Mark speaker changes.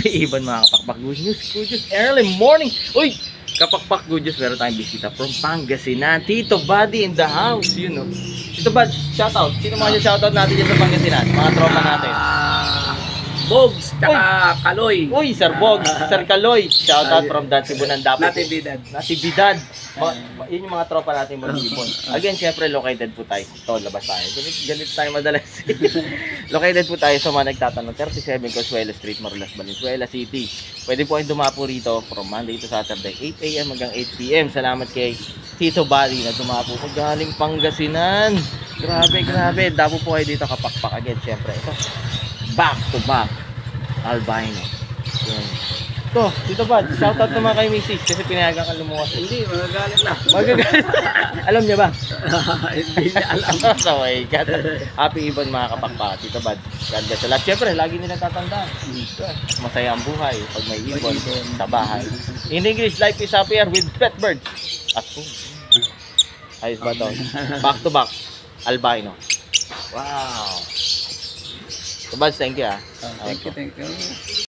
Speaker 1: Iban mga kapakpak good news, early morning. Uy, kapakpak good news, meron tayong bisita from Pangasinan. Tito Buddy in the house, you know. Tito Bud, shoutout. Sino mga shoutout natin dyan sa Pangasinan? Mga tropa natin.
Speaker 2: Bogs, tsaka Kaloy.
Speaker 1: Uy, Sir Bogs, Sir Kaloy. Shoutout from that Cebunan Dapat. Natibidad. Yun yung mga tropa natin mag-iipon. Again, syempre, located po tayo. Ito, labas tayo. Ganito tayo madalas. Located po tayo sa mga nagtatanong. 37 Consuelo Street, Marulas, Valenzuela City. Pwede po kayong dumapo rito from Monday to Saturday, 8 a.m. hanggang 8 p.m. Salamat kay Tito Buddy na dumapo po galing Pangasinan. Grabe. Dapo po kayo dito kapakpak. Again, syempre, ito. Back to back albino. Yun. Ito, Tito Bud, shoutout naman kay Mrs. kasi pinayagan ka lumuwas.
Speaker 2: Hindi, magagalit na.
Speaker 1: Magagalit. Alam niya ba?
Speaker 2: Hindi niya alam.
Speaker 1: So, God. Happy Ibon mga kapakpa. Tito Bud, God bless. Lahat, syempre, lagi nila tatandaan. Masaya ang buhay pag may ibon sa bahay. In English, life is happier with pet birds. At ayos ba ito? Back to back albino. Wow. Tito Bud, thank you.
Speaker 2: Thank you.